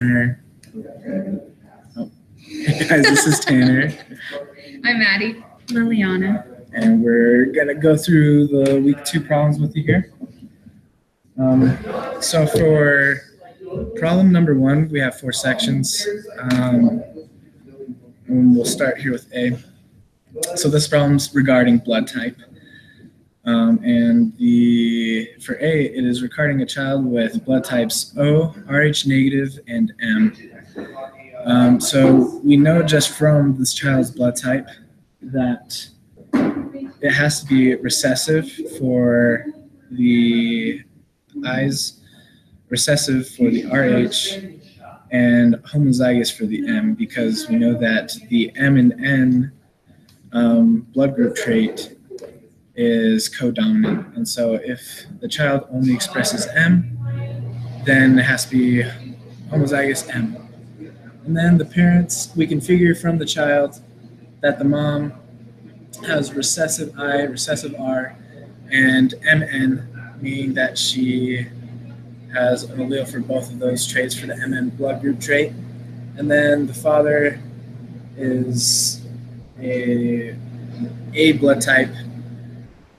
Oh. Hey guys, this is Tanner. I'm Maddie. Liliana. And we're going to go through the week 2 problems with you here. So for problem number 1, we have 4 sections. And we'll start here with A. So this problem's regarding blood type. For A, it is regarding a child with blood types O, Rh negative, and M. So we know just from this child's blood type that it has to be recessive for the I's, recessive for the Rh, and homozygous for the M, because we know that the M and N blood group trait is codominant. And so if the child only expresses M, then it has to be homozygous M. And then the parents, we can figure from the child that the mom has recessive I, recessive R, and MN, meaning that she has an allele for both of those traits for the MN blood group trait. And then the father is a blood type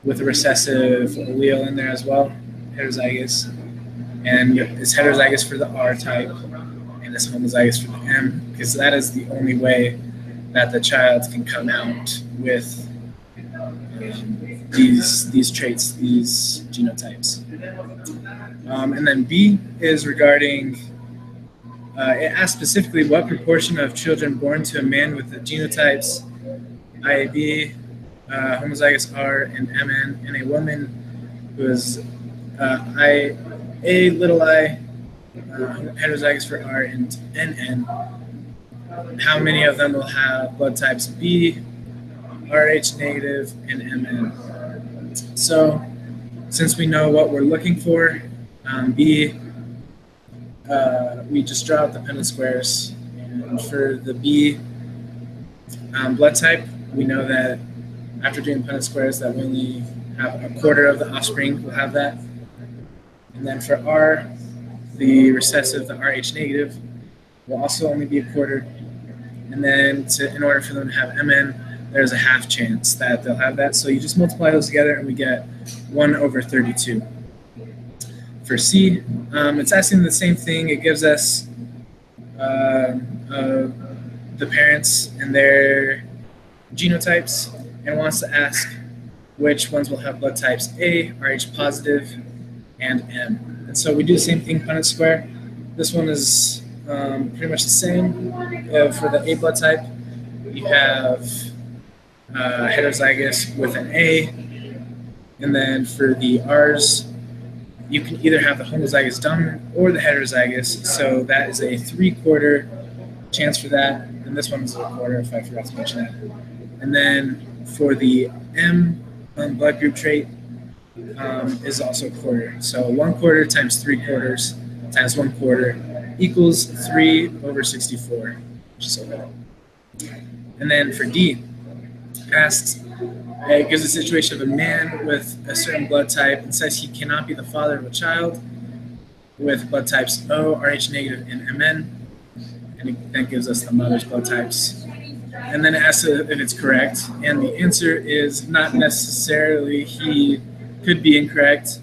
with a recessive allele in there as well, heterozygous, and is heterozygous for the R type, and is homozygous for the M, because that is the only way that the child can come out with these traits, these genotypes. And then B is regarding, it asks specifically what proportion of children born to a man with the genotypes IAB, homozygous R and MN, and a woman who is heterozygous for R and NN. How many of them will have blood types B, Rh negative, and MN? So, since we know what we're looking for, B, we just draw out the Punnett squares. And for the B blood type, we know that after doing Punnett squares that we only have a quarter of the offspring will have that. And then for R, the recessive, the Rh negative, will also only be a quarter. And then in order for them to have MN, there's a half chance that they'll have that. So you just multiply those together and we get 1/32. For C, it's asking the same thing. It gives us the parents and their genotypes and wants to ask which ones will have blood types A, Rh positive, and M. And so we do the same thing, Punnett square. This one is pretty much the same. For the A blood type, you have heterozygous with an A, and then for the R's, you can either have the homozygous dominant or the heterozygous, so that is a 3/4 chance for that, and this one is a quarter if I forgot to mention that. And then for the M blood group trait is also a quarter, so 1/4 times 3/4 times 1/4 equals 3/64, which is so good. And then for D, it gives a situation of a man with a certain blood type and says he cannot be the father of a child with blood types O, Rh negative, and MN. And it then gives us the mother's blood types. And then it asks if it's correct. And the answer is not necessarily he could be incorrect,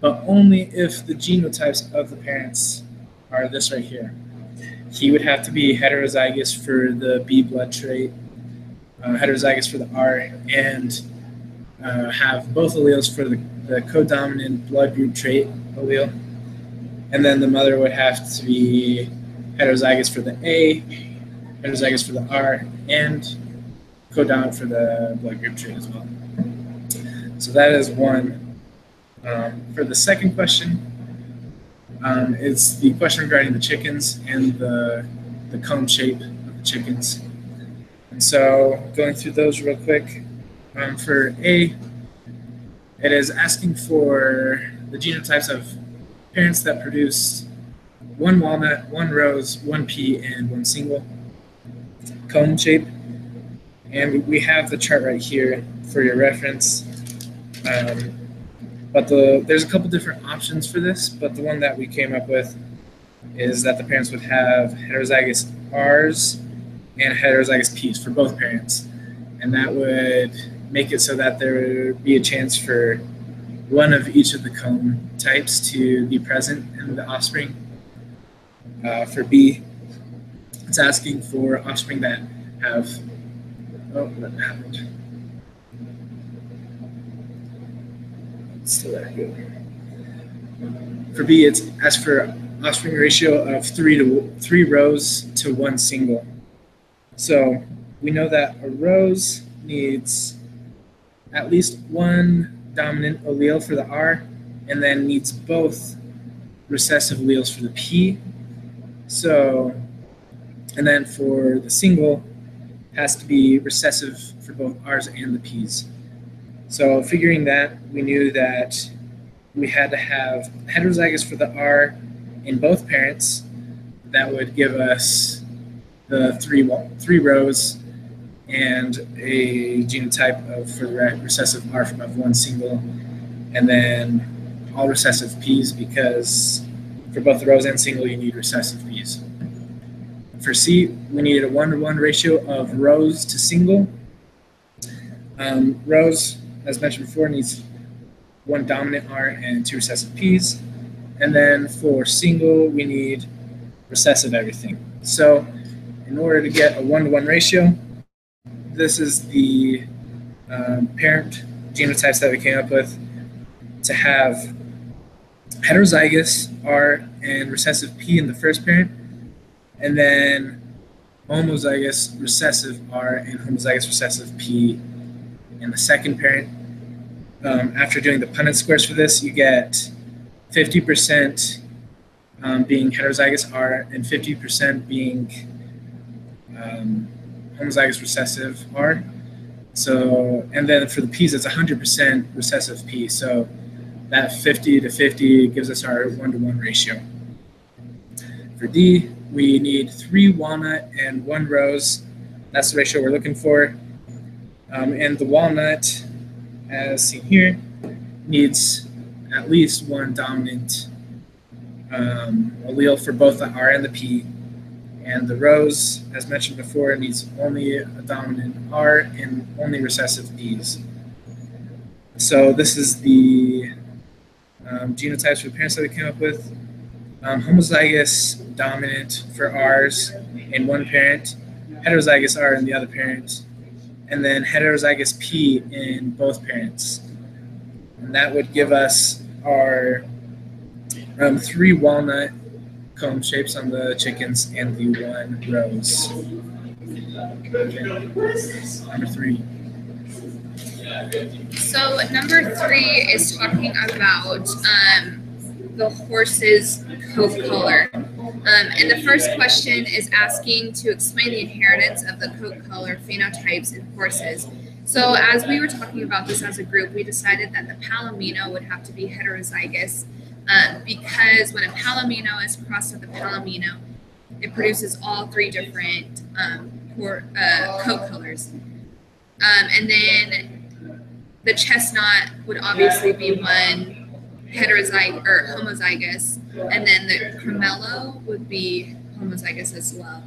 but only if the genotypes of the parents are this right here. He would have to be heterozygous for the B blood trait, heterozygous for the R, and have both alleles for the codominant blood group trait allele. And then the mother would have to be heterozygous for the A, heterozygous for the R, and codominant for the blood group trait as well. So that is one. For the second question, it's the question regarding the chickens and the cone shape of the chickens. And so going through those real quick, for A, it is asking for the genotypes of parents that produce 1 walnut, 1 rose, 1 pea, and 1 single cone shape. And we have the chart right here for your reference. But there's a couple different options for this, but the one that we came up with is that the parents would have heterozygous R's and heterozygous P's for both parents. And that would make it so that there would be a chance for one of each of the cone types to be present in the offspring. For B, it's asking for offspring that have, what happened? Still there, good. For B, it's asked for offspring ratio of 3 rows to 1 single. So we know that a rose needs at least 1 dominant allele for the R, and then needs both recessive alleles for the P. So, and then for the single, has to be recessive for both R's and the P's. So figuring that, we knew that we had to have heterozygous for the R in both parents. That would give us the three rows and a genotype for the recessive R of 1 single, and then all recessive P's, because for both the rows and single you need recessive P's. For C, we needed a 1-to-1 ratio of rows to single. Rows, as mentioned before, needs 1 dominant R and 2 recessive P's. And then for single, we need recessive everything. So in order to get a 1-to-1 ratio, this is the parent genotypes that we came up with, to have heterozygous R and recessive P in the first parent, and then homozygous recessive R and homozygous recessive P in the second parent. After doing the Punnett squares for this, you get 50% being heterozygous R and 50% being homozygous recessive R. So, and then for the P's, it's 100% recessive P. So that 50 to 50 gives us our 1-to-1 ratio. For D, we need 3 walnut and 1 rose. That's the ratio we're looking for. And the walnut, as seen here, needs at least 1 dominant allele for both the R and the P. And the rose, as mentioned before, needs only a dominant R and only recessive P's. So this is the genotypes for the parents that we came up with. Homozygous dominant for R's in one parent, heterozygous R in the other parent, and then heterozygous P in both parents. And that would give us our 3 walnut cone shapes on the chickens and the 1 rose. Okay. Number 3. So number 3 is talking about the horse's coat color. And the first question is asking to explain the inheritance of the coat color phenotypes in horses. So as we were talking about this as a group, we decided that the palomino would have to be heterozygous because when a palomino is crossed with a palomino, it produces all 3 different coat colors. And then the chestnut would obviously be one heterozygous or homozygous, and then the cremello would be homozygous as well.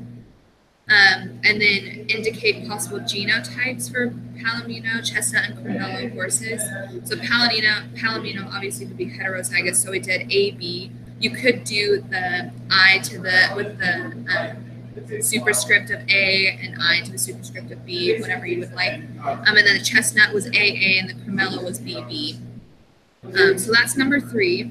And then indicate possible genotypes for palomino, chestnut, and cremello horses. So palomino obviously would be heterozygous, so we did AB. You could do the I to the with the superscript of A and I to the superscript of B, whatever you would like. And then the chestnut was AA and the cremello was BB. So that's number 3.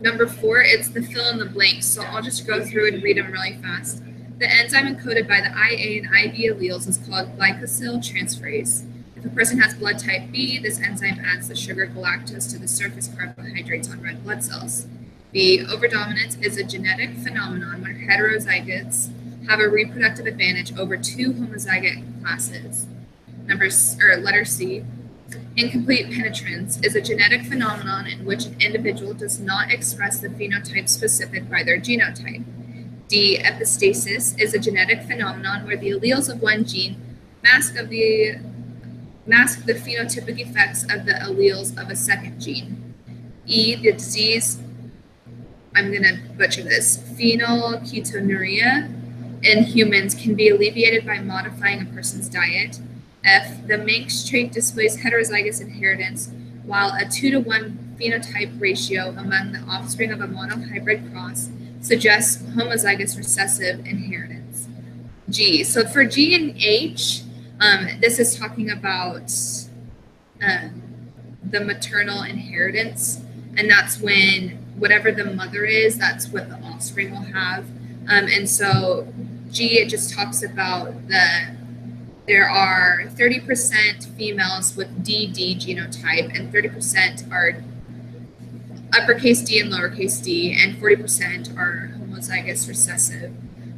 Number 4, it's the fill in the blanks. So I'll just go through and read them really fast. The enzyme encoded by the IA and IB alleles is called glycosyl transferase. If a person has blood type B, this enzyme adds the sugar galactose to the surface carbohydrates on red blood cells. B, overdominance is a genetic phenomenon where heterozygotes have a reproductive advantage over 2 homozygote classes. Letter C, incomplete penetrance is a genetic phenomenon in which an individual does not express the phenotype specified by their genotype. D, epistasis is a genetic phenomenon where the alleles of one gene mask the phenotypic effects of the alleles of a second gene. E, the disease I'm going to butcher this, phenylketonuria in humans can be alleviated by modifying a person's diet. F, the Manx trait displays heterozygous inheritance, while a 2-to-1 phenotype ratio among the offspring of a monohybrid cross suggests homozygous recessive inheritance. G, so for G and H, this is talking about the maternal inheritance, and that's when whatever the mother is, that's what the offspring will have. And so G, it just talks about there are 30% females with DD genotype, and 30% are uppercase D and lowercase d, and 40% are homozygous recessive.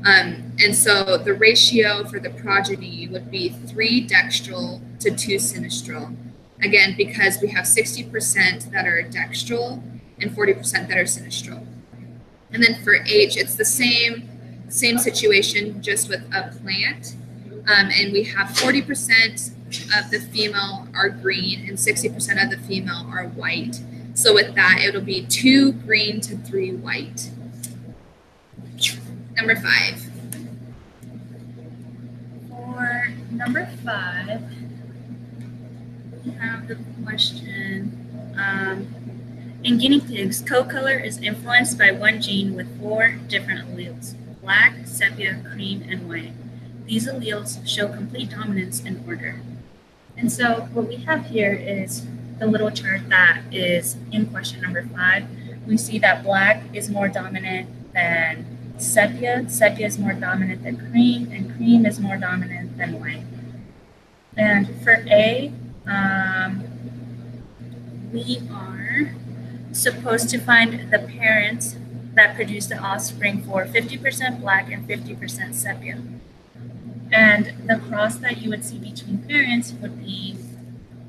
And so the ratio for the progeny would be 3 dextral to 2 sinistral. Again, because we have 60% that are dextral and 40% that are sinistral. And then for H, it's the same situation, just with a plant. And we have 40% of the female are green and 60% of the female are white. So with that, it'll be 2 green to 3 white. Number 5. For number 5, we have the question, in guinea pigs, coat color is influenced by one gene with 4 different alleles: black, sepia, cream, and white. These alleles show complete dominance in order. And so what we have here is the little chart that is in question number 5. We see that black is more dominant than sepia, sepia is more dominant than cream, and cream is more dominant than white. And for A, we are supposed to find the parents that produce the offspring for 50% black and 50% sepia. And the cross that you would see between parents would be,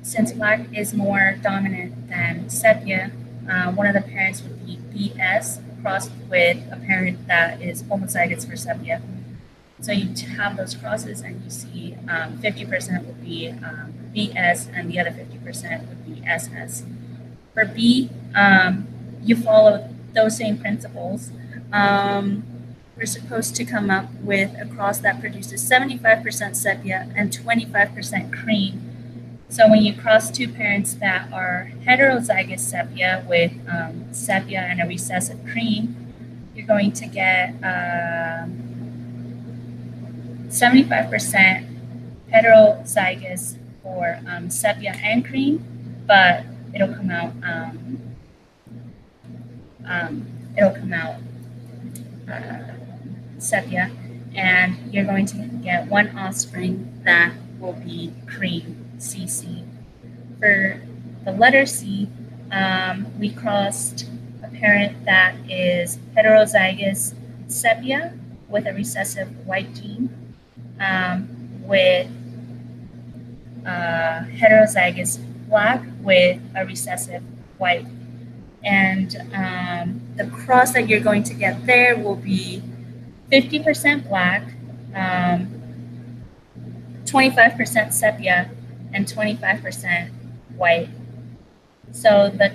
since black is more dominant than sepia, one of the parents would be BS crossed with a parent that is homozygous for sepia. So you have those crosses and you see 50% would be BS and the other 50% would be SS. For B, you follow those same principles. We're supposed to come up with a cross that produces 75% sepia and 25% cream. So when you cross 2 parents that are heterozygous sepia with sepia and a recessive cream, you're going to get 75% heterozygous for sepia and cream, but it'll come out sepia, and you're going to get 1 offspring that will be cream, CC. For the letter C, we crossed a parent that is heterozygous sepia with a recessive white gene with heterozygous black with a recessive white. And the cross that you're going to get there will be 50% black, 25% sepia, and 25% white. So the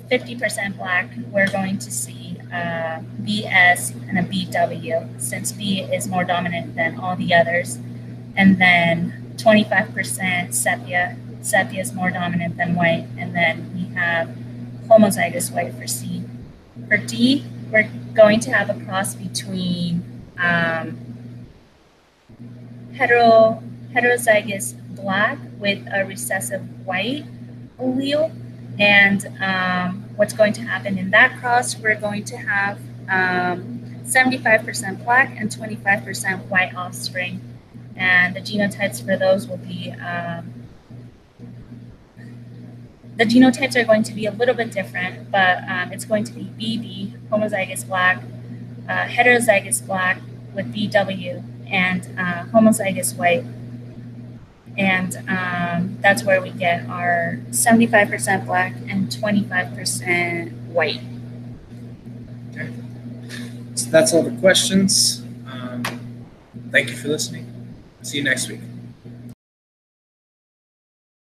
50% black, we're going to see BS and a BW, since B is more dominant than all the others. And then 25% sepia, sepia is more dominant than white. And then we have homozygous white for C. For D, we're going to have a cross between heterozygous black with a recessive white allele. And what's going to happen in that cross, we're going to have 75% black and 25% white offspring. And the genotypes for those will be, the genotypes are going to be a little bit different, but it's going to be BB, homozygous black, heterozygous black with BW, and homozygous white. And that's where we get our 75% black and 25% white. Okay. So that's all the questions. Thank you for listening. See you next week.